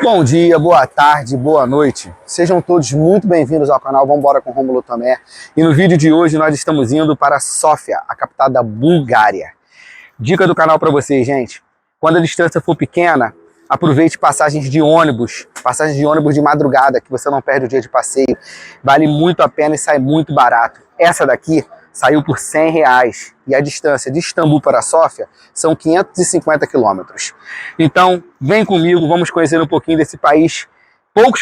Bom dia, boa tarde, boa noite. Sejam todos muito bem-vindos ao canal Vambora com Rômulo Tomé. E no vídeo de hoje nós estamos indo para Sófia, a capital da Bulgária. Dica do canal para vocês, gente. Quando a distância for pequena, aproveite passagens de ônibus de madrugada, que você não perde o dia de passeio. Vale muito a pena e sai muito barato. Essa daqui saiu por R$100 e a distância de Istambul para Sófia são 550 quilômetros. Então, vem comigo, vamos conhecer um pouquinho desse país pouco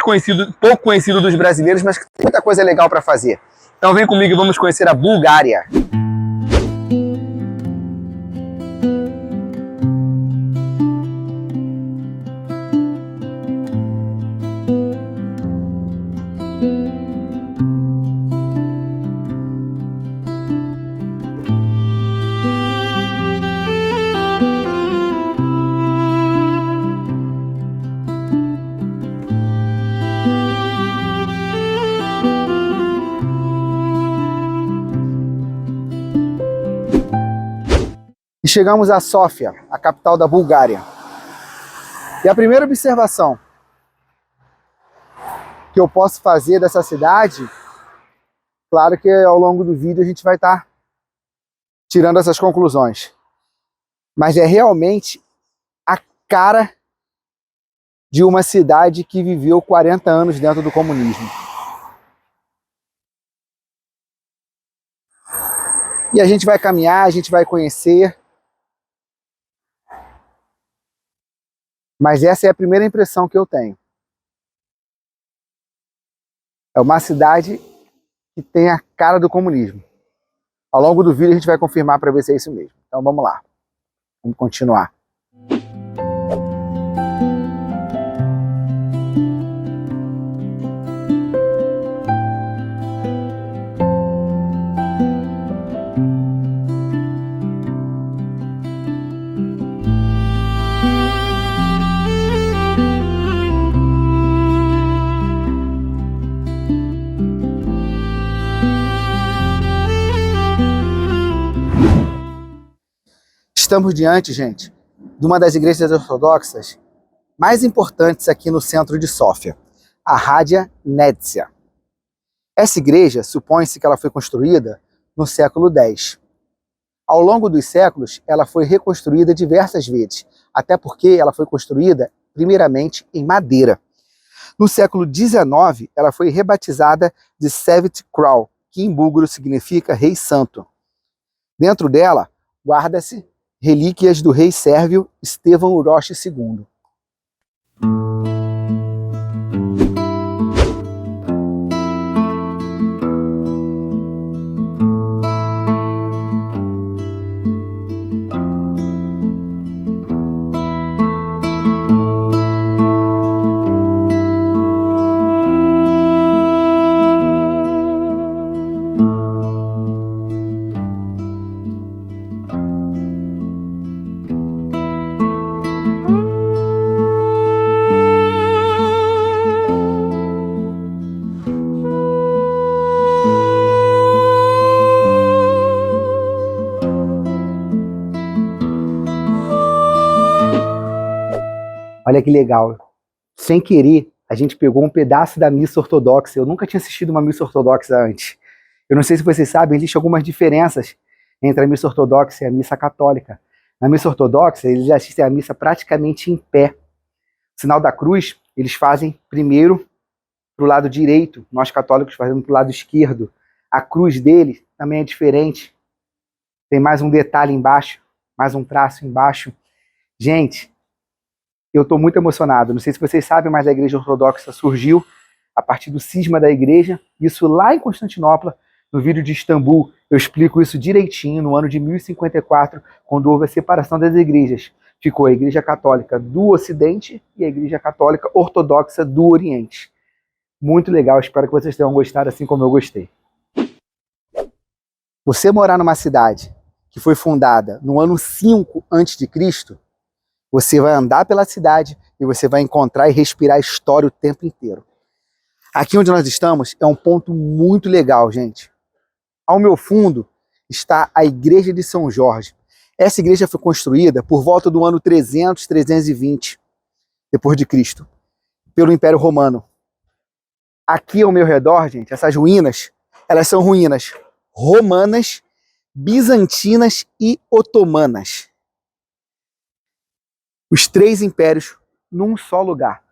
conhecido dos brasileiros, mas que tem muita coisa legal para fazer. Então vem comigo e vamos conhecer a Bulgária. E chegamos a Sófia, a capital da Bulgária. E a primeira observação que eu posso fazer dessa cidade, claro que ao longo do vídeo a gente vai estar tirando essas conclusões, mas é realmente a cara de uma cidade que viveu 40 anos dentro do comunismo. E a gente vai caminhar, a gente vai conhecer. Mas essa é a primeira impressão que eu tenho. É uma cidade que tem a cara do comunismo. Ao longo do vídeo a gente vai confirmar para ver se é isso mesmo. Então vamos lá. Vamos continuar. Estamos diante, gente, de uma das igrejas ortodoxas mais importantes aqui no centro de Sófia, a Radia Nézia. Essa igreja, supõe-se que ela foi construída no século X. Ao longo dos séculos, ela foi reconstruída diversas vezes, até porque ela foi construída primeiramente em madeira. No século XIX, ela foi rebatizada de Svet Kralj, que em búlgaro significa Rei Santo. Dentro dela, guarda-se relíquias do rei sérvio Estevão Uroš II. Olha que legal, sem querer a gente pegou um pedaço da missa ortodoxa. Eu nunca tinha assistido uma missa ortodoxa antes. Eu não sei se vocês sabem, existem algumas diferenças entre a missa ortodoxa e a missa católica. Na missa ortodoxa, eles assistem a missa praticamente em pé. O sinal da cruz, eles fazem primeiro para o lado direito, nós católicos fazemos para o lado esquerdo. A cruz deles também é diferente. Tem mais um detalhe embaixo, mais um traço embaixo. Gente, eu estou muito emocionado. Não sei se vocês sabem, mas a igreja ortodoxa surgiu a partir do cisma da igreja. Isso lá em Constantinopla. No vídeo de Istambul, eu explico isso direitinho. No ano de 1054, quando houve a separação das igrejas, ficou a igreja católica do Ocidente e a igreja católica ortodoxa do Oriente. Muito legal. Espero que vocês tenham gostado assim como eu gostei. Você morar numa cidade que foi fundada no ano 5 a.C., você vai andar pela cidade e você vai encontrar e respirar história o tempo inteiro. Aqui onde nós estamos é um ponto muito legal, gente. Ao meu fundo está a Igreja de São Jorge. Essa igreja foi construída por volta do ano 300, 320 depois de Cristo. pelo Império Romano. Aqui ao meu redor, gente, essas ruínas, elas são ruínas romanas, bizantinas e otomanas. Os 3 impérios num só lugar.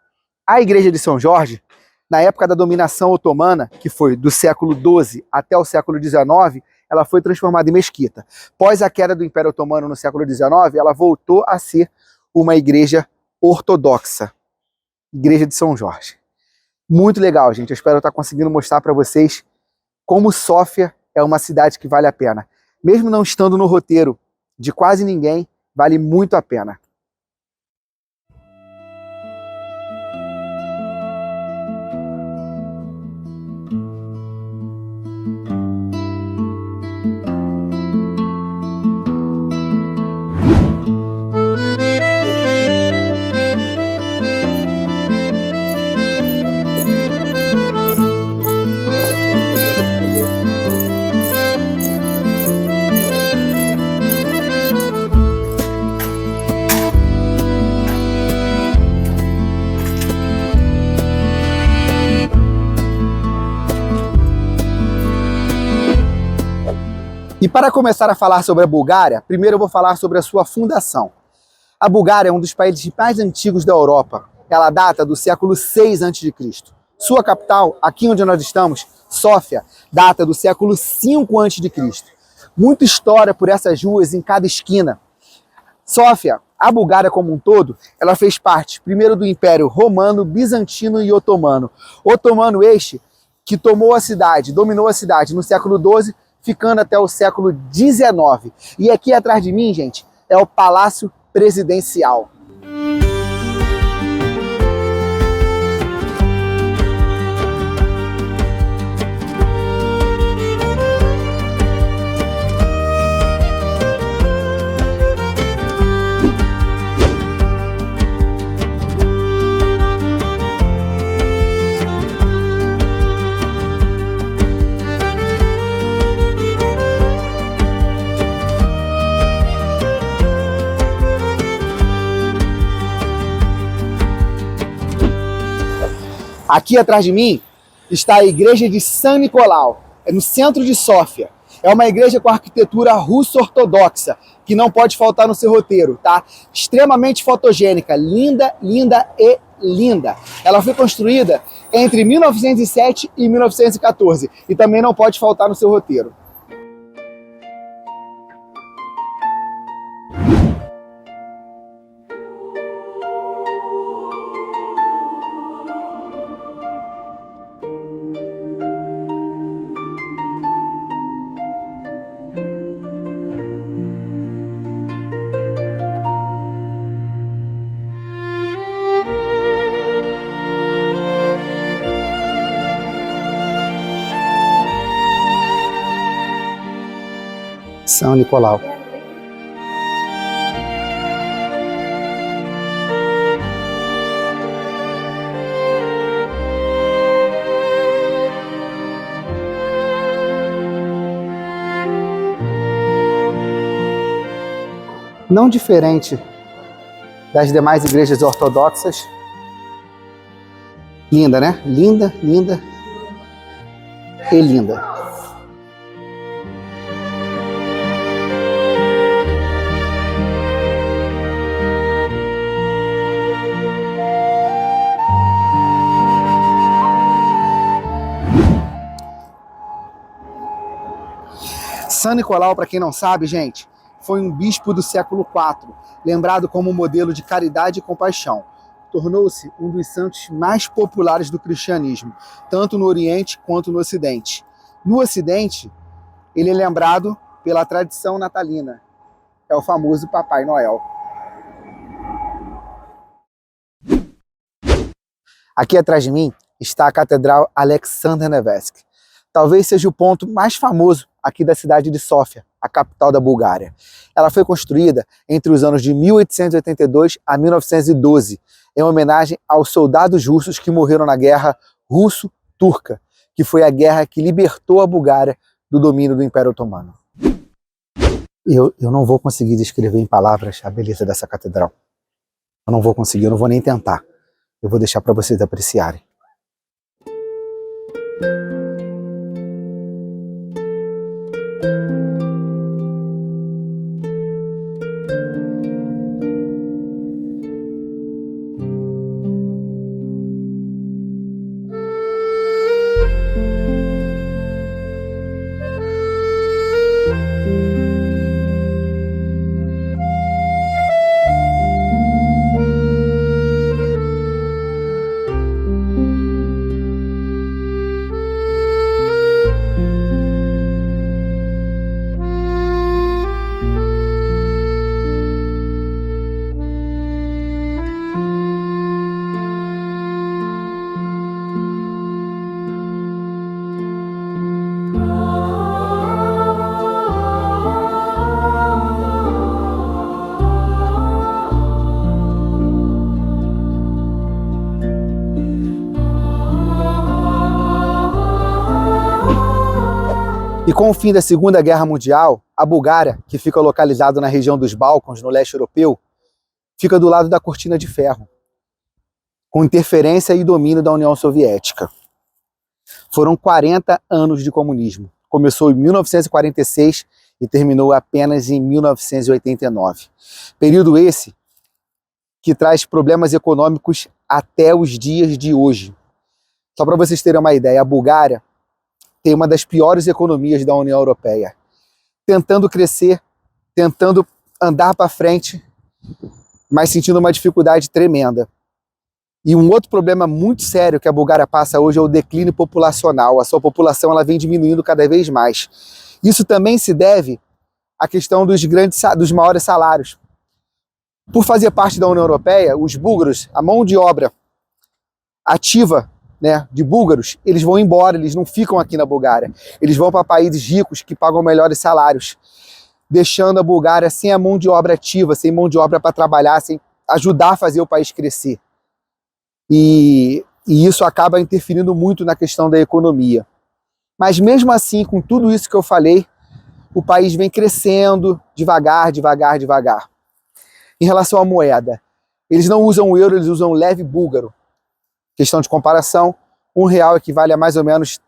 A igreja de São Jorge, na época da dominação otomana, que foi do século XII até o século XIX, ela foi transformada em mesquita. Após a queda do Império Otomano no século XIX, ela voltou a ser uma igreja ortodoxa. Igreja de São Jorge. Muito legal, gente. Eu espero estar conseguindo mostrar para vocês como Sófia é uma cidade que vale a pena. Mesmo não estando no roteiro de quase ninguém, vale muito a pena. E para começar a falar sobre a Bulgária, primeiro eu vou falar sobre a sua fundação. A Bulgária é um dos países mais antigos da Europa. Ela data do século VI a.C. Sua capital, aqui onde nós estamos, Sófia, data do século V a.C. Muita história por essas ruas em cada esquina. Sófia, a Bulgária como um todo, ela fez parte primeiro do Império Romano, Bizantino e Otomano. Otomano este que dominou a cidade no século XII, ficando até o século XIX. E aqui atrás de mim, gente, é o Palácio Presidencial. Aqui atrás de mim está a igreja de São Nicolau, é no centro de Sófia. É uma igreja com arquitetura russo-ortodoxa, que não pode faltar no seu roteiro, tá? Extremamente fotogênica, linda, linda e linda. Ela foi construída entre 1907 e 1914 e também não pode faltar no seu roteiro. São Nicolau. Não diferente das demais igrejas ortodoxas. Linda, né? Linda, linda e linda. São Nicolau, para quem não sabe, gente, foi um bispo do século IV, lembrado como um modelo de caridade e compaixão. Tornou-se um dos santos mais populares do cristianismo, tanto no Oriente quanto no Ocidente. No Ocidente, ele é lembrado pela tradição natalina. É o famoso Papai Noel. Aqui atrás de mim está a Catedral Alexander Nevsky. Talvez seja o ponto mais famoso aqui da cidade de Sófia, a capital da Bulgária. Ela foi construída entre os anos de 1882 a 1912, em homenagem aos soldados russos que morreram na Guerra Russo-Turca, que foi a guerra que libertou a Bulgária do domínio do Império Otomano. Eu não vou conseguir descrever em palavras a beleza dessa catedral. Eu não vou conseguir, eu não vou nem tentar. Eu vou deixar para vocês apreciarem. E com o fim da Segunda Guerra Mundial, a Bulgária, que fica localizada na região dos Balcãs, no leste europeu, fica do lado da Cortina de Ferro, com interferência e domínio da União Soviética. Foram 40 anos de comunismo. Começou em 1946 e terminou apenas em 1989. Período esse que traz problemas econômicos até os dias de hoje. Só para vocês terem uma ideia, a Bulgária tem uma das piores economias da União Europeia, tentando crescer, tentando andar para frente, mas sentindo uma dificuldade tremenda. E um outro problema muito sério que a Bulgária passa hoje é o declínio populacional. A sua população ela vem diminuindo cada vez mais. Isso também se deve à questão dos maiores salários. Por fazer parte da União Europeia, os búlgaros, a mão de obra ativa, né, de búlgaros, eles vão embora, eles não ficam aqui na Bulgária. Eles vão para países ricos que pagam melhores salários, deixando a Bulgária sem a mão de obra ativa, sem mão de obra para trabalhar, sem ajudar a fazer o país crescer. E isso acaba interferindo muito na questão da economia. Mas mesmo assim, com tudo isso que eu falei, o país vem crescendo devagar, devagar, devagar. Em relação à moeda, eles não usam o euro, eles usam o leve búlgaro. Questão de comparação, R$1 equivale a mais ou menos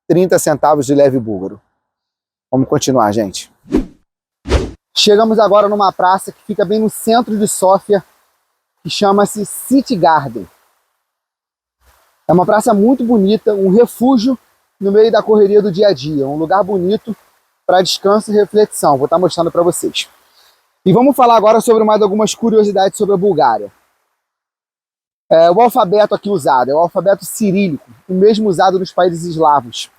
30 centavos de leve búlgaro. Vamos continuar, gente. Chegamos agora numa praça que fica bem no centro de Sófia, que chama-se City Garden. É uma praça muito bonita, um refúgio no meio da correria do dia a dia, um lugar bonito para descanso e reflexão. Vou estar mostrando para vocês. E vamos falar agora sobre mais algumas curiosidades sobre a Bulgária. O alfabeto aqui usado é o alfabeto cirílico, o mesmo usado nos países eslavos.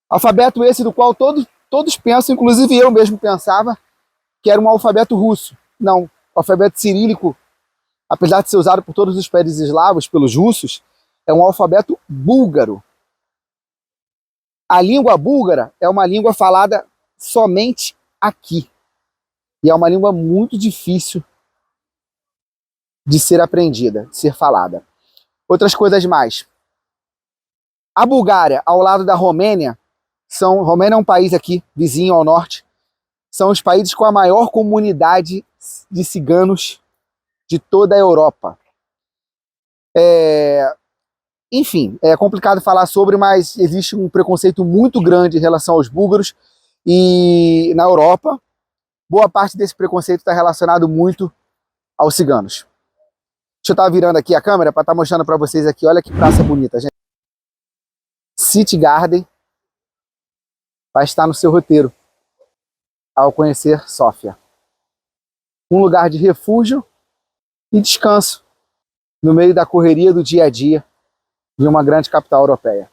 Alfabeto esse do qual todos pensam, inclusive eu mesmo pensava, que era um alfabeto russo. Não, o alfabeto cirílico, apesar de ser usado por todos os países eslavos, pelos russos, é um alfabeto búlgaro. A língua búlgara é uma língua falada somente aqui. E é uma língua muito difícil de ser aprendida, de ser falada. Outras coisas mais. A Bulgária, ao lado da Romênia, Romênia é um país aqui, vizinho ao norte, são os países com a maior comunidade de ciganos de toda a Europa. Enfim, é complicado falar sobre, mas existe um preconceito muito grande em relação aos búlgaros, e na Europa, boa parte desse preconceito está relacionado muito aos ciganos. Deixa eu estar virando aqui a câmera para estar mostrando para vocês aqui. Olha que praça bonita, gente. City Garden vai estar no seu roteiro ao conhecer Sófia. Um lugar de refúgio e descanso no meio da correria do dia a dia de uma grande capital europeia.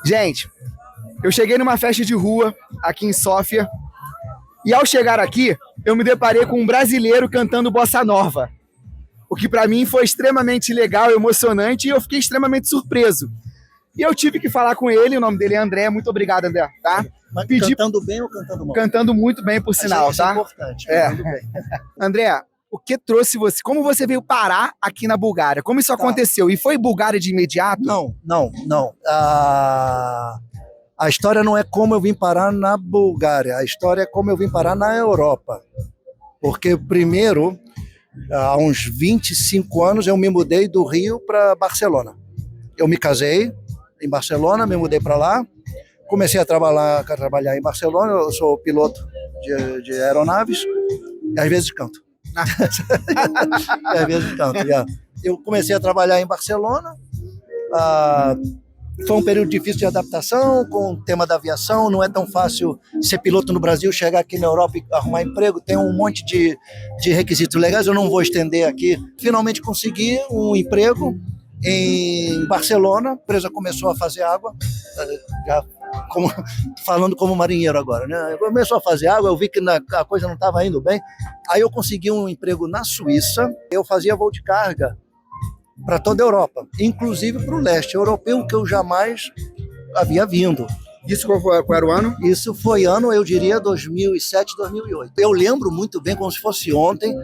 Gente, eu cheguei numa festa de rua aqui em Sófia e ao chegar aqui, eu me deparei com um brasileiro cantando bossa nova. O que para mim foi extremamente legal, emocionante e eu fiquei extremamente surpreso. E eu tive que falar com ele, o nome dele é André. Muito obrigado, André, tá? Mas cantando bem ou cantando mal? Cantando muito bem, por sinal, Isso é tá? importante. Bem. André, o que trouxe você? Como você veio parar aqui na Bulgária? Como isso aconteceu? E foi Bulgária de imediato? Não. A história não é como eu vim parar na Bulgária. A história é como eu vim parar na Europa. Porque primeiro, há uns 25 anos, eu me mudei do Rio para Barcelona. Eu me casei em Barcelona, me mudei para lá. Comecei a trabalhar em Barcelona. Eu sou piloto de aeronaves e às vezes canto. Eu comecei a trabalhar em Barcelona. Foi um período difícil de adaptação com o tema da aviação. Não é tão fácil ser piloto no Brasil, chegar aqui na Europa e arrumar emprego. Tem um monte de requisitos legais, eu não vou estender aqui. Finalmente consegui um emprego em Barcelona. A empresa começou a fazer água, falando como marinheiro agora, né? Começou a fazer água, eu vi que a coisa não estava indo bem. Aí eu consegui um emprego na Suíça. Eu fazia voo de carga para toda a Europa, inclusive para o leste europeu, que eu jamais havia vindo. Isso qual era o ano? Isso foi ano, eu diria, 2007, 2008. Eu lembro muito bem, como se fosse ontem,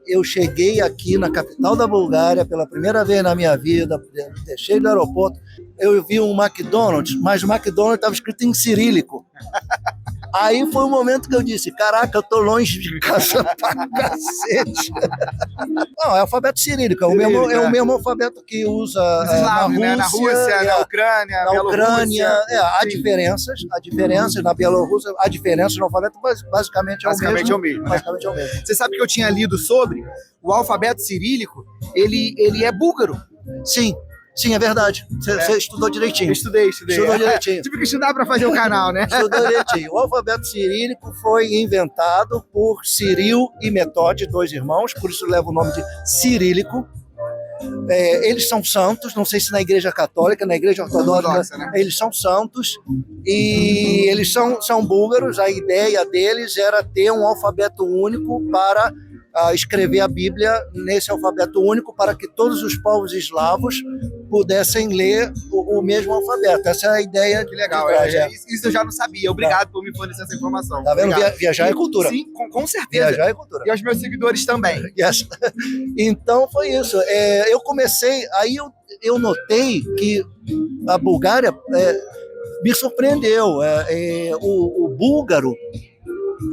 eu cheguei aqui na capital da Bulgária pela primeira vez na minha vida, deixei do aeroporto, eu vi um McDonald's, mas o McDonald's estava escrito em cirílico. Aí foi o momento que eu disse, caraca, eu tô longe de casa pra cacete. Não, é alfabeto cirílico, é o mesmo alfabeto que usa na Rússia, né? Na Rússia, na Ucrânia, na Ucrânia. Há diferenças na Bielorrússia, há diferenças no alfabeto, basicamente é o mesmo. Basicamente é o mesmo. Você sabe que eu tinha lido sobre o alfabeto cirílico, ele é búlgaro. Sim, é verdade. Você estudou direitinho. Eu estudei. Estudou direitinho. Tive que estudar para fazer o canal, né? Estudou direitinho. O alfabeto cirílico foi inventado por Ciril e Metódio, dois irmãos, por isso leva o nome de cirílico. Eles são santos, não sei se na Igreja Católica, na Igreja Ortodoxa, né? Eles são santos e eles são búlgaros. A ideia deles era ter um alfabeto único para escrever a Bíblia nesse alfabeto único para que todos os povos eslavos pudessem ler o mesmo alfabeto. Essa é a ideia. Que legal, isso eu já não sabia. Obrigado por me fornecer essa informação. Tá vendo? Viajar é cultura. Sim, com certeza. Viajar é cultura. E aos meus seguidores também. Yes. Então foi isso. Eu comecei, aí eu notei que a Bulgária me surpreendeu. O búlgaro,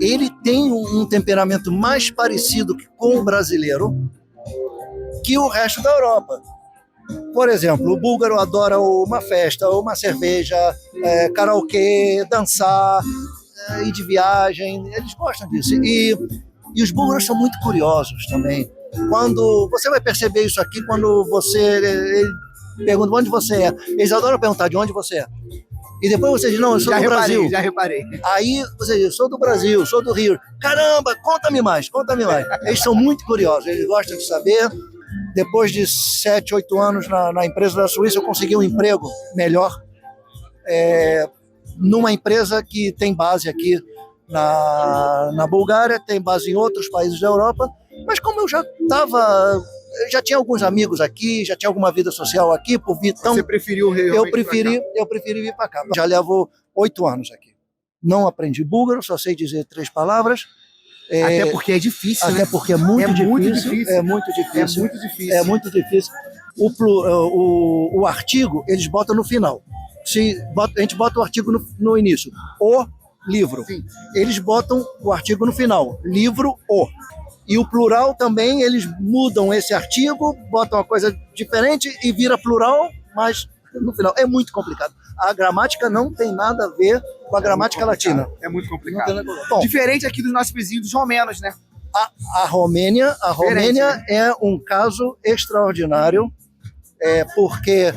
ele tem um temperamento mais parecido com o brasileiro que o resto da Europa. Por exemplo, o búlgaro adora uma festa, uma cerveja, karaokê, dançar, ir de viagem, eles gostam disso. E os búlgaros são muito curiosos também. Quando você vai perceber isso aqui, quando ele pergunta onde você é, eles adoram perguntar de onde você é. E depois você diz, não, eu sou do Brasil. Já reparei. Aí você diz, sou do Brasil, sou do Rio. Caramba, conta-me mais. Eles são muito curiosos, eles gostam de saber. Depois de 7, 8 anos na empresa da Suíça, eu consegui um emprego melhor numa empresa que tem base aqui na Bulgária, tem base em outros países da Europa. Mas como eu já tinha alguns amigos aqui, já tinha alguma vida social aqui, por vir tão... Você preferiu eu preferi vir para cá. Já levo 8 anos aqui. Não aprendi búlgaro, só sei dizer 3 palavras. Até porque é difícil, Até né? porque é muito difícil. É muito difícil. O artigo, eles botam no final. A gente bota o artigo no início. O livro. Sim. Eles botam o artigo no final. Livro, o. E o plural também, eles mudam esse artigo, botam uma coisa diferente e vira plural, mas no final é muito complicado. A gramática não tem nada a ver com a gramática latina. É muito complicado. Bom, diferente aqui dos nossos vizinhos, dos romenos, né? A Romênia é um caso extraordinário, porque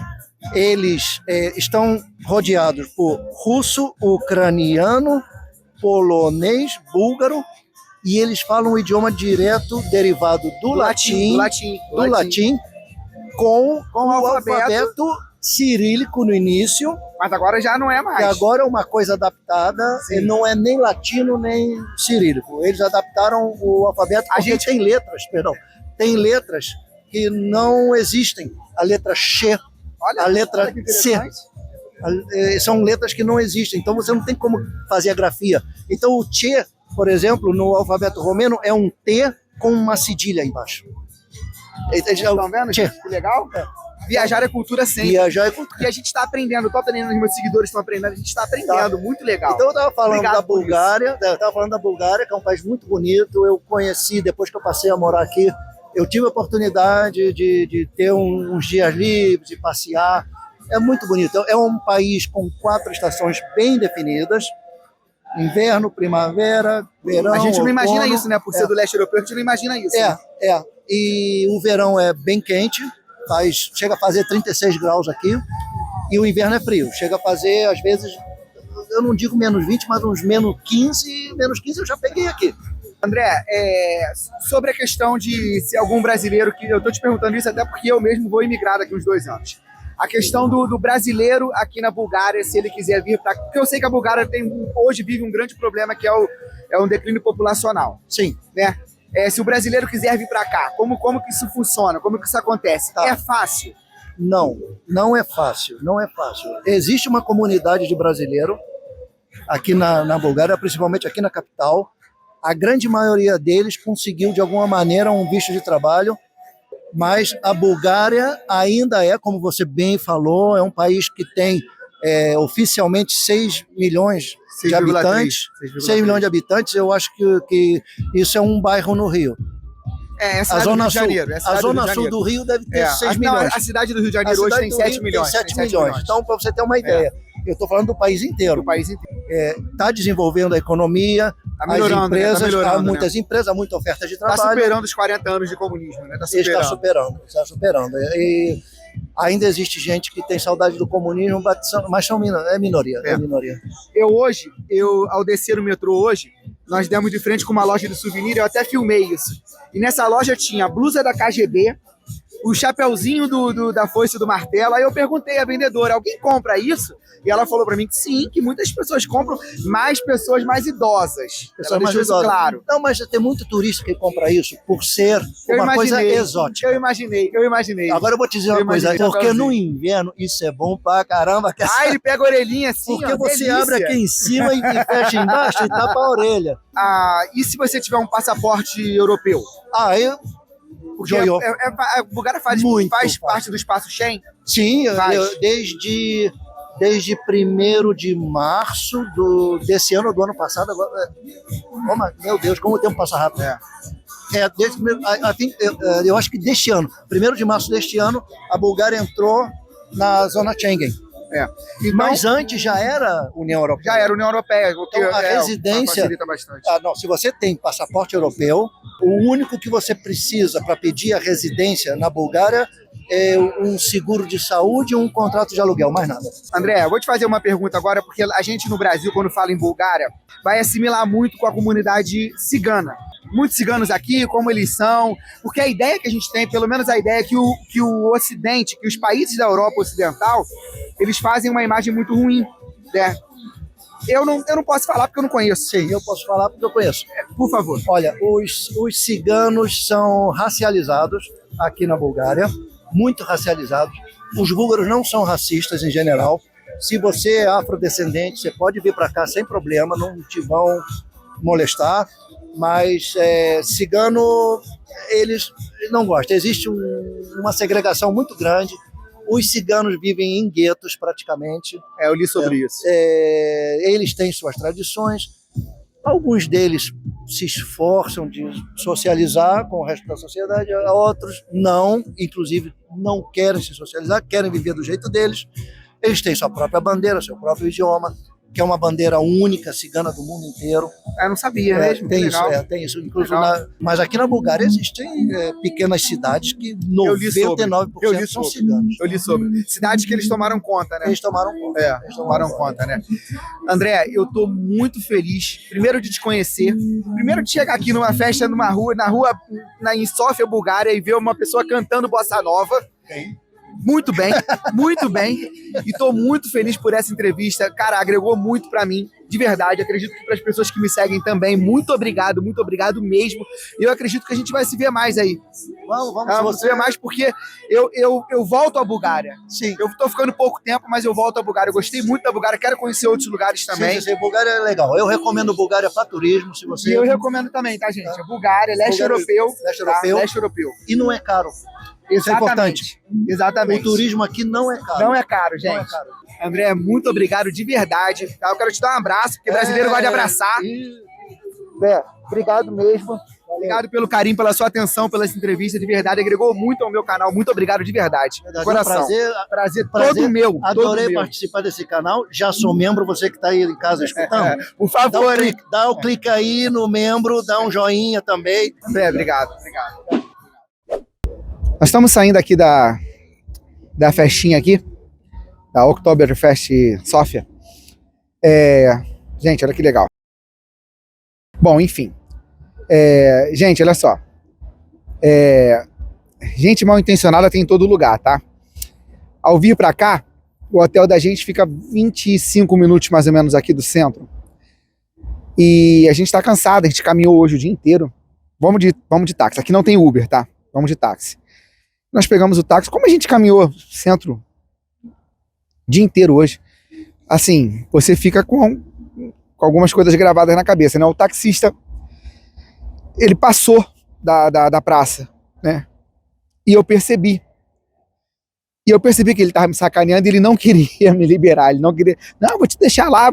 eles estão rodeados por russo, ucraniano, polonês, búlgaro, e eles falam o idioma direto derivado do latim, com o alfabeto cirílico no início, Mas agora já não é que mais. agora é uma coisa adaptada, e não é nem latino nem cirílico. Eles adaptaram o alfabeto porque tem letras, tem letras que não existem. A letra X, Olha, a letra olha que C. interessante. São letras que não existem, então você não tem como fazer a grafia. Então o Che, por exemplo, no alfabeto romeno é um T com uma cedilha embaixo. Estão vendo? Che. Que legal? Viajar é cultura sempre. Viajar é cultura. E a gente está aprendendo, eu estou aprendendo, os meus seguidores estão aprendendo, a gente está aprendendo, muito legal. Então eu estava falando Obrigado da por Bulgária, que é um país muito bonito. Eu conheci, depois que eu passei a morar aqui, eu tive a oportunidade de ter uns dias livres, de passear. É muito bonito. É um país com 4 estações bem definidas: inverno, primavera, verão. A gente não imagina outono. isso, né? Por ser do leste europeu, a gente não imagina isso. Né? E o verão é bem quente, chega a fazer 36 graus aqui, e o inverno é frio. Chega a fazer, às vezes, eu não digo menos 20, mas uns menos 15. Menos 15 eu já peguei aqui. André, sobre a questão de se algum brasileiro, que eu estou te perguntando isso até porque eu mesmo vou imigrar daqui uns 2 anos. A questão do brasileiro aqui na Bulgária, se ele quiser vir para... Porque eu sei que a Bulgária hoje vive um grande problema, que é um declínio populacional. Sim. Né? Se o brasileiro quiser vir para cá, como que isso funciona? Como que isso acontece? Tá. É fácil? Não é fácil. Não é fácil. Existe uma comunidade de brasileiro aqui na Bulgária, principalmente aqui na capital. A grande maioria deles conseguiu, de alguma maneira, um visto de trabalho, mas a Bulgária ainda é, como você bem falou, é um país que tem oficialmente 6 milhões de habitantes. 6 milhões de habitantes. Eu acho que isso é um bairro no Rio. A Zona Sul. A Zona Sul do Rio deve ter 6 milhões. A cidade do Rio de Janeiro hoje tem 7 milhões. 7 milhões. Então, para você ter uma ideia, eu estou falando do país inteiro. Está desenvolvendo a economia, as empresas, há muitas empresas, há muita oferta de trabalho. Está superando os 40 anos de comunismo, né? Está superando. E ainda existe gente que tem saudade do comunismo, mas é minoria. Ao descer no metrô hoje, nós demos de frente com uma loja de souvenir, eu até filmei isso. E nessa loja tinha a blusa da KGB, o chapeuzinho da foice do martelo. Aí eu perguntei à vendedora, alguém compra isso? E ela falou para mim que sim, que muitas pessoas compram, mais pessoas mais idosas. Ela deixou isso claro. Não, mas tem muito turista que compra isso por ser uma coisa exótica. Eu imaginei. Agora eu vou te dizer uma coisa, porque no inverno isso é bom pra caramba. Ele pega a orelhinha assim, porque você abre aqui em cima e fecha embaixo e tapa a orelha. E se você tiver um passaporte europeu? Porque a Bulgária faz parte do espaço Schengen? Sim, desde 1º de março desse ano ou do ano passado. Agora, meu Deus, como o tempo passa rápido. Eu acho que deste ano, 1º de março deste ano, a Bulgária entrou na zona Schengen. Então, mas antes já era União Europeia. Já era União Europeia. Então, a residência... facilita bastante. Se você tem passaporte europeu, o único que você precisa para pedir a residência na Bulgária é um seguro de saúde e um contrato de aluguel, mais nada. André, eu vou te fazer uma pergunta agora, porque a gente no Brasil, quando fala em Bulgária, vai assimilar muito com a comunidade cigana. Muitos ciganos aqui, como eles são, porque a ideia que a gente tem, pelo menos a ideia é que o Ocidente, que os países da Europa Ocidental, eles fazem uma imagem muito ruim, né? Eu não posso falar porque eu não conheço. Sim, eu posso falar porque eu conheço. Por favor. Olha, os ciganos são racializados aqui na Bulgária, muito racializados. Os búlgaros não são racistas em geral. Se você é afrodescendente, você pode vir para cá sem problema, não te vão molestar. Mas cigano, eles não gostam. Existe uma segregação muito grande. Os ciganos vivem em guetos praticamente. Eu li sobre isso. Eles têm suas tradições. Alguns deles se esforçam de socializar com o resto da sociedade, outros não, inclusive não querem se socializar, querem viver do jeito deles. Eles têm sua própria bandeira, seu próprio idioma, que é uma bandeira única, cigana do mundo inteiro. Eu não sabia mesmo. Tem isso. Inclusive mas aqui na Bulgária existem pequenas cidades que 99% são ciganos. Eu li sobre. Cidades que eles tomaram conta, né? Eles tomaram conta. Né? André, eu tô muito feliz, primeiro de te conhecer, primeiro de chegar aqui numa festa, em Sófia, Bulgária, e ver uma pessoa cantando bossa nova. Muito bem, muito bem. E tô muito feliz por essa entrevista. Cara, agregou muito pra mim, de verdade. Acredito que para as pessoas que me seguem também. Muito obrigado mesmo. E eu acredito que a gente vai se ver mais aí. Vamos se ver mais porque eu volto à Bulgária. Sim. Eu tô ficando pouco tempo, mas eu volto à Bulgária. Eu gostei muito da Bulgária, quero conhecer outros lugares também. Sim, Bulgária é legal. Eu recomendo Bulgária para turismo, se você... E eu recomendo também, tá, gente? A Bulgária, leste europeu. Leste europeu. E não é caro. Isso é importante. Exatamente. O turismo aqui não é caro. Não é caro, gente. Não é caro. André, muito obrigado de verdade. Tá? Eu quero te dar um abraço, porque brasileiro gosta de abraçar. Obrigado mesmo. Obrigado pelo carinho, pela sua atenção, pela entrevista, de verdade, agregou muito ao meu canal. Muito obrigado de verdade. Coração. Prazer todo meu. Adorei participar desse canal. Já sou membro, você que está aí em casa escutando. Por favor, dá o clique aí no membro, dá um joinha também. Obrigado. Nós estamos saindo aqui da festinha aqui, da Oktoberfest Sofia. Gente, olha que legal. Bom, enfim. Gente, olha só. Gente mal intencionada tem em todo lugar, tá? Ao vir pra cá, o hotel da gente fica 25 minutos mais ou menos aqui do centro. E a gente tá cansado, a gente caminhou hoje o dia inteiro. Vamos de táxi. Aqui não tem Uber, tá? Vamos de táxi. Nós pegamos o táxi. Como a gente caminhou centro o dia inteiro hoje, assim, você fica com algumas coisas gravadas na cabeça, né? O taxista, ele passou da praça, né? E eu percebi que ele estava me sacaneando e ele não queria me liberar, ele não queria, não, vou te deixar lá.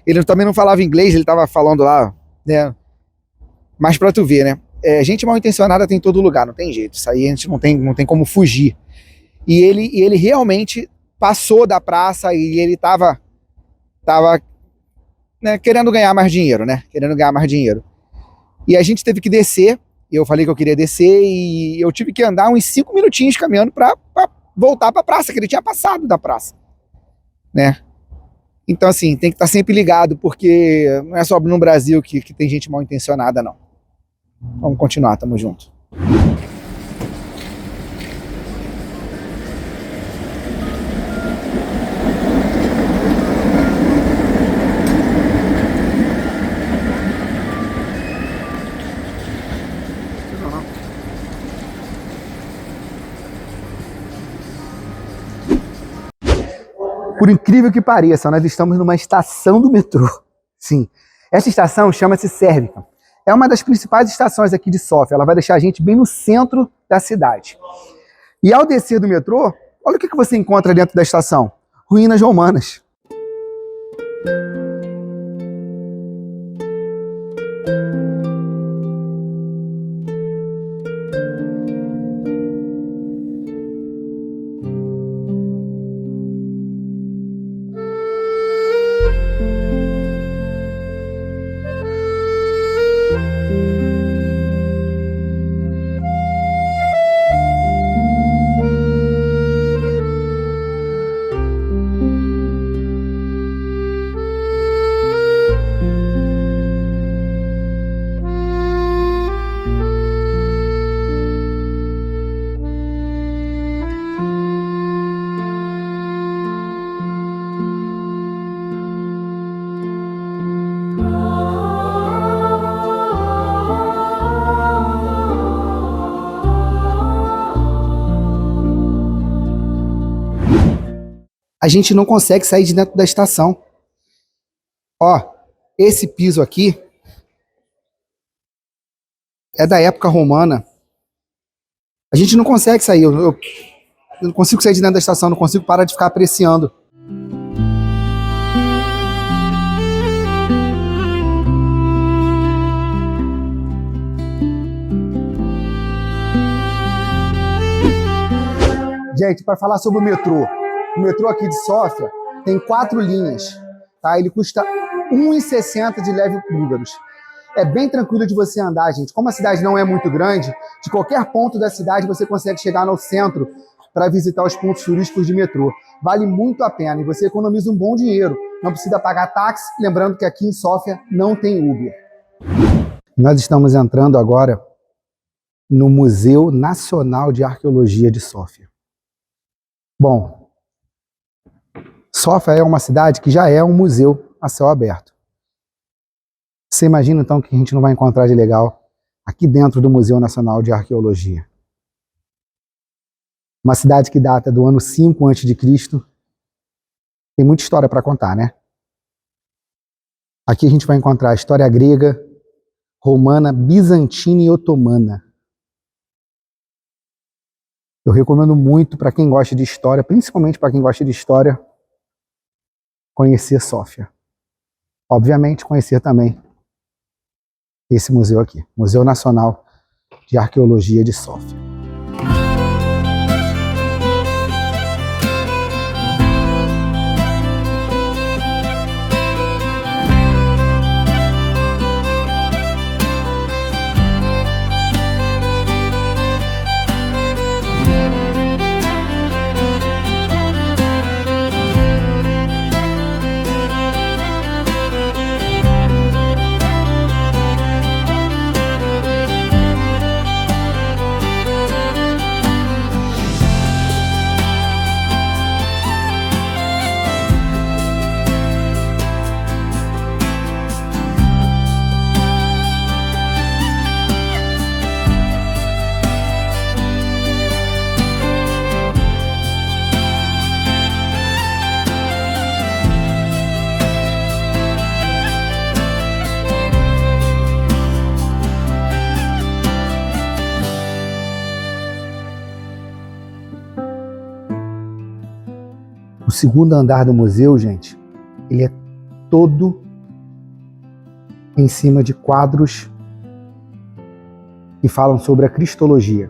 Ele também não falava inglês, ele estava falando lá, né? Mas pra tu ver, né? Gente mal intencionada tem em todo lugar, não tem jeito, isso aí a gente não tem como fugir. E ele realmente passou da praça e ele tava né, querendo ganhar mais dinheiro, né? E a gente teve que descer, eu falei que eu queria descer e eu tive que andar uns 5 minutinhos caminhando pra voltar pra praça, que ele tinha passado da praça, né? Então assim, tem que estar sempre ligado, porque não é só no Brasil que tem gente mal intencionada, não. Vamos continuar, tamo junto. Por incrível que pareça, nós estamos numa estação do metrô. Sim, essa estação chama-se Servica. É uma das principais estações aqui de Sofia. Ela vai deixar a gente bem no centro da cidade. E ao descer do metrô, olha o que você encontra dentro da estação. Ruínas romanas. A gente não consegue sair de dentro da estação. Ó, esse piso aqui é da época romana. A gente não consegue sair. Eu não consigo sair de dentro da estação, não consigo parar de ficar apreciando. Gente, para falar sobre o metrô aqui de Sofia tem 4 linhas, tá? Ele custa 1,60 de leve búlgaros. É bem tranquilo de você andar, gente. Como a cidade não é muito grande, de qualquer ponto da cidade você consegue chegar no centro para visitar os pontos turísticos de metrô. Vale muito a pena e você economiza um bom dinheiro. Não precisa pagar táxi, lembrando que aqui em Sofia não tem Uber. Nós estamos entrando agora no Museu Nacional de Arqueologia de Sofia. Bom, Sófia é uma cidade que já é um museu a céu aberto. Você imagina então que a gente não vai encontrar de legal aqui dentro do Museu Nacional de Arqueologia. Uma cidade que data do ano 5 a.C. Tem muita história para contar, né? Aqui a gente vai encontrar a história grega, romana, bizantina e otomana. Eu recomendo muito para quem gosta de história, principalmente para quem gosta de história, conhecer Sófia. Obviamente, conhecer também esse museu aqui, Museu Nacional de Arqueologia de Sófia. O segundo andar do museu, gente, ele é todo em cima de quadros que falam sobre a cristologia,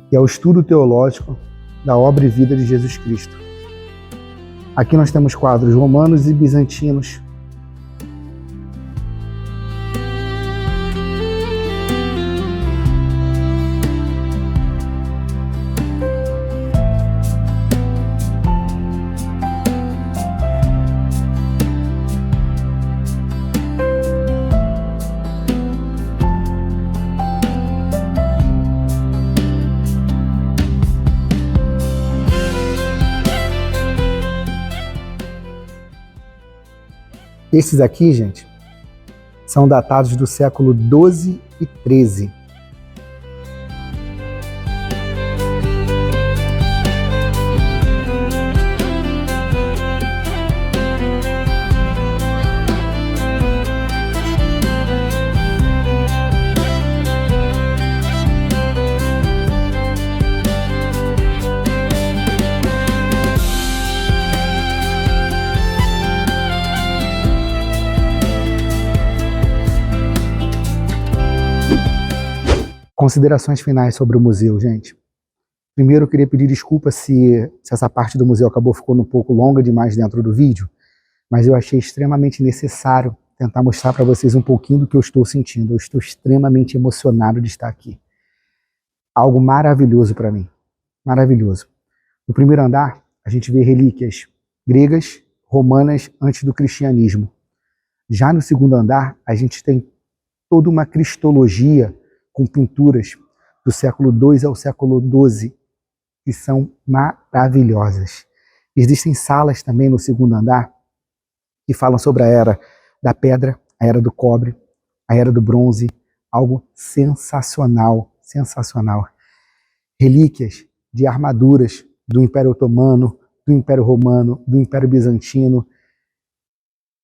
que é o estudo teológico da obra e vida de Jesus Cristo. Aqui nós temos quadros romanos e bizantinos, Esses aqui, gente, são datados do século XII e XIII. Considerações finais sobre o museu, gente. Primeiro, eu queria pedir desculpa se essa parte do museu acabou ficando um pouco longa demais dentro do vídeo, mas eu achei extremamente necessário tentar mostrar para vocês um pouquinho do que eu estou sentindo. Eu estou extremamente emocionado de estar aqui. Algo maravilhoso para mim. Maravilhoso. No primeiro andar, a gente vê relíquias gregas, romanas, antes do cristianismo. Já no segundo andar, a gente tem toda uma cristologia com pinturas do século II ao século XII, que são maravilhosas. Existem salas também no segundo andar que falam sobre a era da pedra, a era do cobre, a era do bronze, algo sensacional, sensacional. Relíquias de armaduras do Império Otomano, do Império Romano, do Império Bizantino.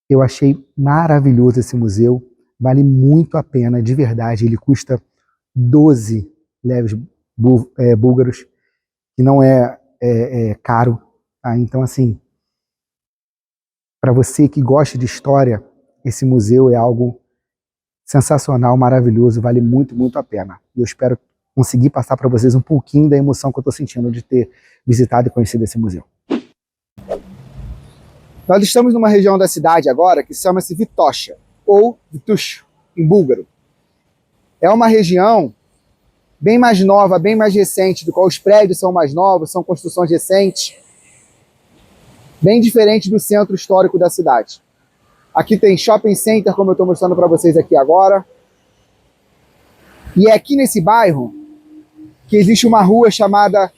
Eu achei maravilhoso esse museu, vale muito a pena, de verdade. Ele custa 12 leves búlgaros, que não é caro. Tá? Então, assim, para você que gosta de história, esse museu é algo sensacional, maravilhoso, vale muito, muito a pena. Eu espero conseguir passar para vocês um pouquinho da emoção que eu estou sentindo de ter visitado e conhecido esse museu. Nós estamos numa região da cidade agora que chama-se Vitocha, ou Vitush, em búlgaro. É uma região bem mais nova, bem mais recente, do qual os prédios são mais novos, são construções recentes, bem diferente do centro histórico da cidade. Aqui tem shopping center, como eu estou mostrando para vocês aqui agora. E é aqui nesse bairro que existe uma rua chamada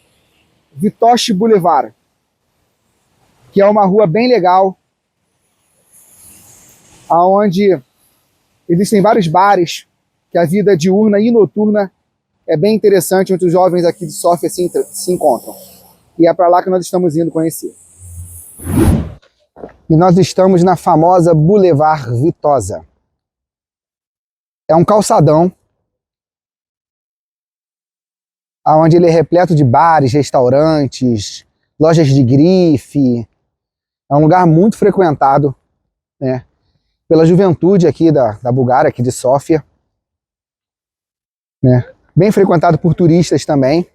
Vitoche Boulevard, que é uma rua bem legal, onde existem vários bares, que a vida diurna e noturna é bem interessante, onde os jovens aqui de Sofia se encontram. E é para lá que nós estamos indo conhecer. E nós estamos na famosa Boulevard Vitosa. É um calçadão, onde ele é repleto de bares, restaurantes, lojas de grife. É um lugar muito frequentado, né, pela juventude aqui da Bulgária, aqui de Sófia, né? Bem frequentado por turistas também.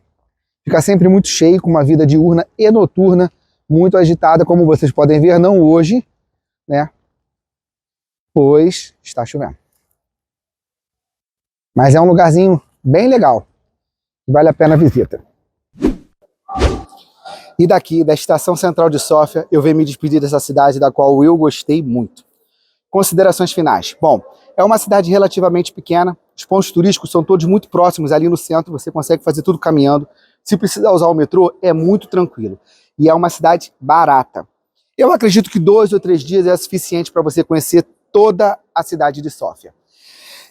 Fica sempre muito cheio, com uma vida diurna e noturna muito agitada, como vocês podem ver, não hoje, né? Pois está chovendo. Mas é um lugarzinho bem legal, vale a pena a visita. E daqui, da Estação Central de Sófia, eu venho me despedir dessa cidade da qual eu gostei muito. Considerações finais. Bom, é uma cidade relativamente pequena, os pontos turísticos são todos muito próximos, ali no centro você consegue fazer tudo caminhando. Se precisar usar o metrô, é muito tranquilo. E é uma cidade barata. Eu acredito que 2 ou 3 dias é suficiente para você conhecer toda a cidade de Sófia.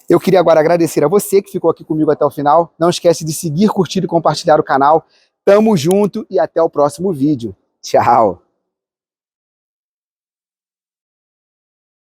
Eu queria agora agradecer a você que ficou aqui comigo até o final. Não esquece de seguir, curtir e compartilhar o canal. Tamo junto e até o próximo vídeo. Tchau!